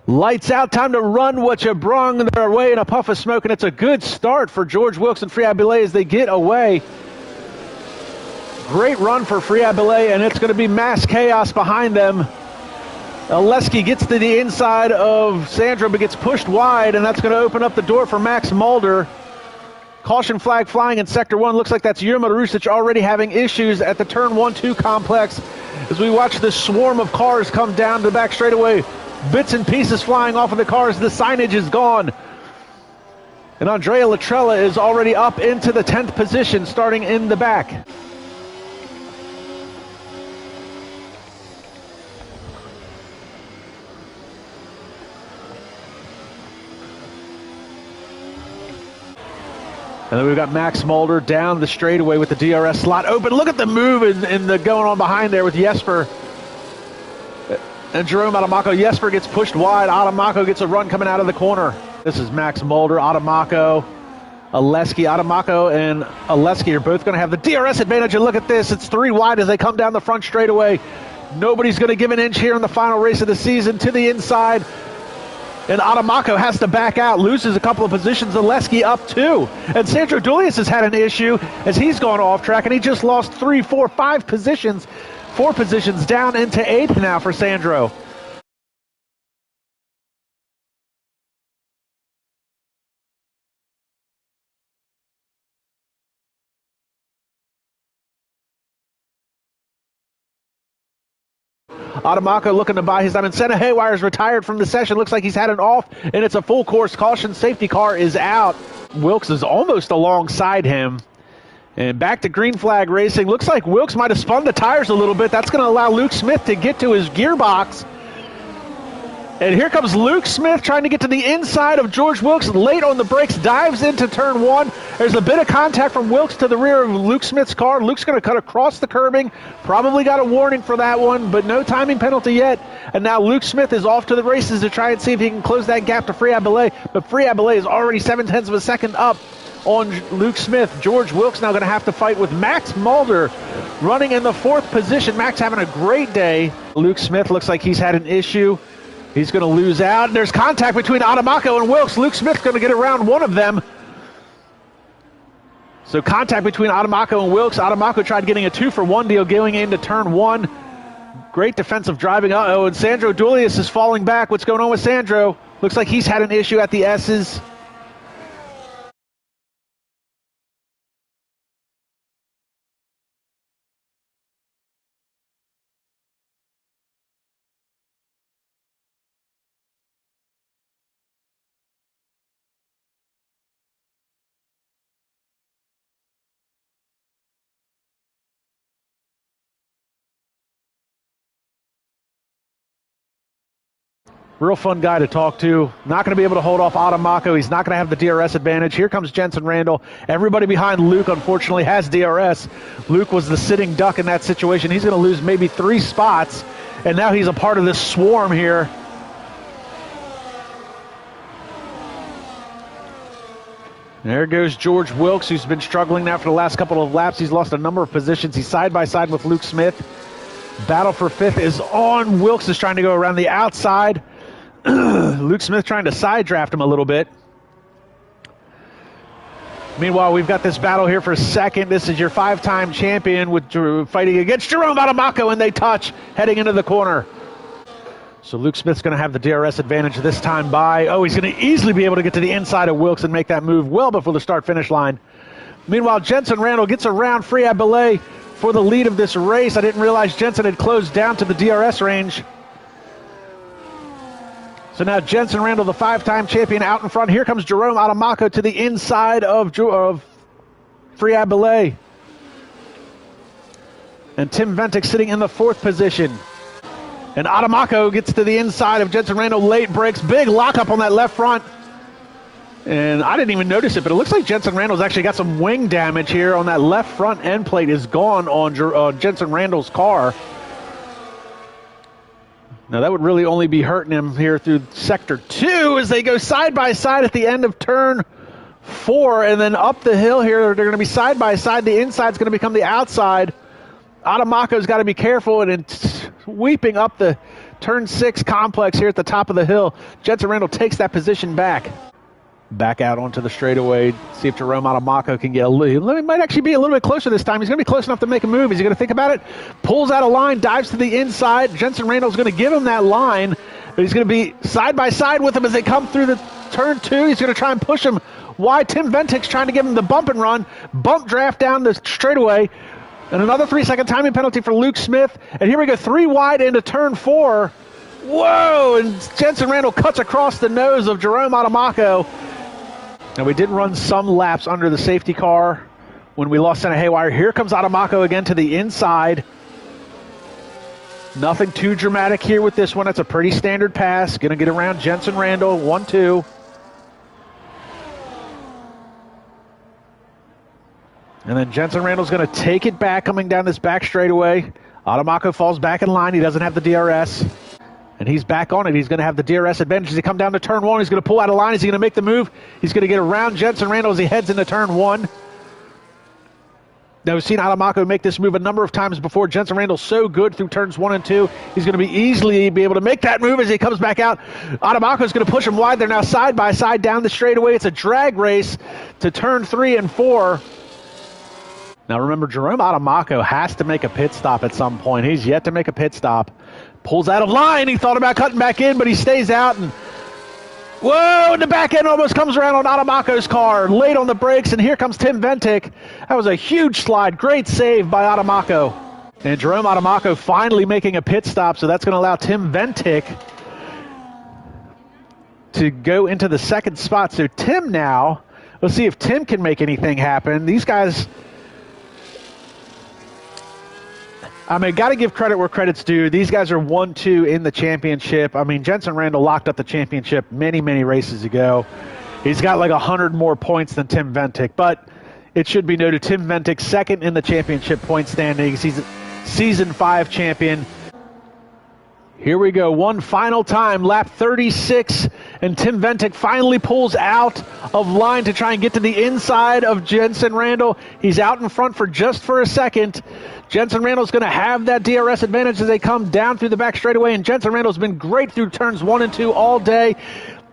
Lights out, time to run what you brung their way in a puff of smoke, and it's a good start for George Wilkes and Friabile as they get away. Great run for Friabile, and it's going to be mass chaos behind them. Oleski gets to the inside of Sandro, but gets pushed wide, and that's going to open up the door for Max Mulder. Caution flag flying in Sector 1. Looks like that's Yuma Rusic already having issues at the Turn 1-2 complex as we watch this swarm of cars come down the back straightaway. Bits and pieces flying off of the cars. The signage is gone. And Andrea Latrella is already up into the 10th position, starting in the back. And then we've got Max Mulder down the straightaway with the DRS slot open. Look at the move in the going on behind there with Jesper and Jerome Adamako. Jesper gets pushed wide. Adamako gets a run coming out of the corner. This is Max Mulder, Adamako, Oleski. Adamako and Oleski are both going to have the DRS advantage. And look at this. It's 3 wide as they come down the front straightaway. Nobody's going to give an inch here in the final race of the season. To the inside. And Adamako has to back out, loses a couple of positions. Oleski up 2. And Sandro Doulis has had an issue as he's gone off track, and he just lost 3, 4, 5 positions. 4 positions down into 8th now for Sandro. Adamako looking to buy his time. And Senna Haywire's retired from the session. Looks like he's had an off, and it's a full course caution. Safety car is out. Wilkes is almost alongside him. And back to green flag racing. Looks like Wilkes might have spun the tires a little bit. That's going to allow Luke Smith to get to his gearbox. And here comes Luke Smith trying to get to the inside of George Wilkes. Late on the brakes, dives into turn 1. There's a bit of contact from Wilkes to the rear of Luke Smith's car. Luke's going to cut across the curbing. Probably got a warning for that one, but no timing penalty yet. And now Luke Smith is off to the races to try and see if he can close that gap to Friabile. But Friabile is already 0.7 of a second up on Luke Smith. George Wilkes now going to have to fight with Max Mulder running in the 4th position. Max having a great day. Luke Smith looks like he's had an issue. He's going to lose out. There's contact between Adamako and Wilkes. Luke Smith's going to get around one of them. So contact between Adamako and Wilkes. Adamako tried getting a 2-for-1 deal going into turn 1. Great defensive driving. Uh-oh, and Sandro Doulis is falling back. What's going on with Sandro? Looks like he's had an issue at the S's. Real fun guy to talk to. Not going to be able to hold off Adamako. He's not going to have the DRS advantage. Here comes Jensen Randall. Everybody behind Luke, unfortunately, has DRS. Luke was the sitting duck in that situation. He's going to lose maybe 3 spots, and now he's a part of this swarm here. There goes George Wilkes, who's been struggling now for the last couple of laps. He's lost a number of positions. He's side by side with Luke Smith. Battle for 5th is on. Wilkes is trying to go around the outside. Luke Smith trying to side draft him a little bit. Meanwhile, we've got this battle here for 2nd. This is your 5-time champion with fighting against Jerome Adamako, and they touch heading into the corner. So Luke Smith's going to have the DRS advantage this time by. Oh, he's going to easily be able to get to the inside of Wilkes and make that move well before the start-finish line. Meanwhile, Jensen Randall gets around Friabile for the lead of this race. I didn't realize Jensen had closed down to the DRS range. So now Jensen Randall, the 5-time champion, out in front. Here comes Jerome Adamako to the inside of Friabile. And Tim Ventic sitting in the 4th position. And Adamako gets to the inside of Jensen Randall. Late brakes, big lockup on that left front. And I didn't even notice it, but it looks like Jensen Randall's actually got some wing damage here on that left front end plate is gone on Jensen Randall's car. Now that would really only be hurting him here through Sector 2 as they go side by side at the end of turn 4, and then up the hill here, they're going to be side by side. The inside's going to become the outside. Adamako's got to be careful, and it's sweeping up the turn 6 complex here at the top of the hill. Jensen Randall takes that position back. Back out onto the straightaway. See if Jerome Adamako can get a little. He might actually be a little bit closer this time. He's going to be close enough to make a move. Is he going to think about it? Pulls out a line, dives to the inside. Jensen Randall's going to give him that line. But he's going to be side by side with him as they come through the turn 2. He's going to try and push him wide. Tim Ventic's trying to give him the bump and run. Bump draft down the straightaway. And another 3-second timing penalty for Luke Smith. And here we go, 3 wide into turn 4. Whoa! And Jensen Randall cuts across the nose of Jerome Adamako. Now, we did run some laps under the safety car when we lost Senna Haywire. Here comes Adamako again to the inside. Nothing too dramatic here with this one. That's a pretty standard pass. Going to get around Jensen Randall, 1-2. And then Jensen Randall's going to take it back coming down this back straightaway. Adamako falls back in line. He doesn't have the DRS. And he's back on it. He's going to have the DRS advantage as he come down to turn 1. He's going to pull out a line. Is he going to make the move? He's going to get around Jensen Randall as he heads into turn 1. Now, we've seen Adamako make this move a number of times before. Jensen Randall's so good through turns 1 and 2. He's going to easily be able to make that move as he comes back out. Adamako's going to push him wide. They're now side by side down the straightaway. It's a drag race to turn 3 and 4. Now, remember, Jerome Adamako has to make a pit stop at some point. He's yet to make a pit stop. Pulls out of line. He thought about cutting back in, but he stays out. And whoa, and the back end almost comes around on Adamako's car. Late on the brakes, and here comes Tim Ventic. That was a huge slide. Great save by Adamako. And Jerome Adamako finally making a pit stop, so that's going to allow Tim Ventic to go into the second spot. So Tim now, let's see if Tim can make anything happen. These guys, I mean, got to give credit where credit's due. These guys are 1-2 in the championship. I mean, Jensen Randall locked up the championship many, many races ago. He's got like 100 more points than Tim Ventic. But it should be noted, Tim Ventic second in the championship point standings. He's a Season 5 champion. Here we go, one final time, lap 36, and Tim Ventic finally pulls out of line to try and get to the inside of Jensen Randall. He's out in front for a second. Jensen Randall's going to have that DRS advantage as they come down through the back straightaway, and Jensen Randall's been great through turns 1 and 2 all day.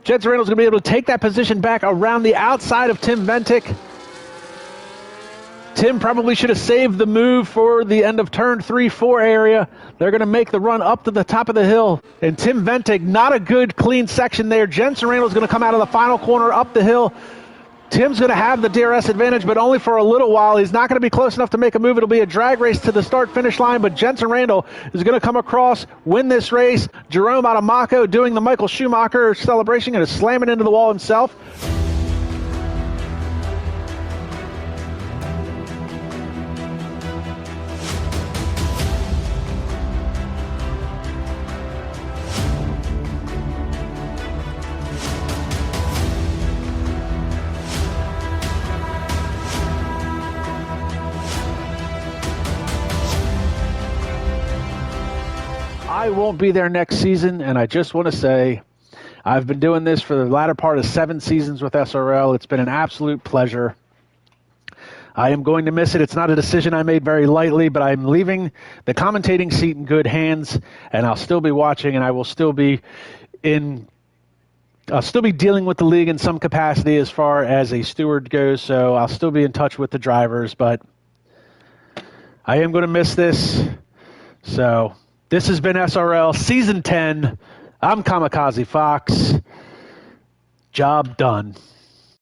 Jensen Randall's going to be able to take that position back around the outside of Tim Ventic. Tim probably should have saved the move for the end of turn 3-4 area. They're going to make the run up to the top of the hill. And Tim Ventic, not a good clean section there. Jensen Randall's going to come out of the final corner up the hill. Tim's going to have the DRS advantage, but only for a little while. He's not going to be close enough to make a move. It'll be a drag race to the start-finish line, but Jensen Randall is going to come across, win this race. Jerome Adamako doing the Michael Schumacher celebration and is slamming into the wall himself. I won't be there next season, and I just want to say I've been doing this for the latter part of 7 seasons with SRL. It's been an absolute pleasure. I am going to miss it. It's not a decision I made very lightly, but I'm leaving the commentating seat in good hands, and I'll still be watching, and I'll still be dealing with the league in some capacity as far as a steward goes, so I'll still be in touch with the drivers, but I am going to miss this. So this has been SRL Season 10. I'm Kamikaze Fox. Job done.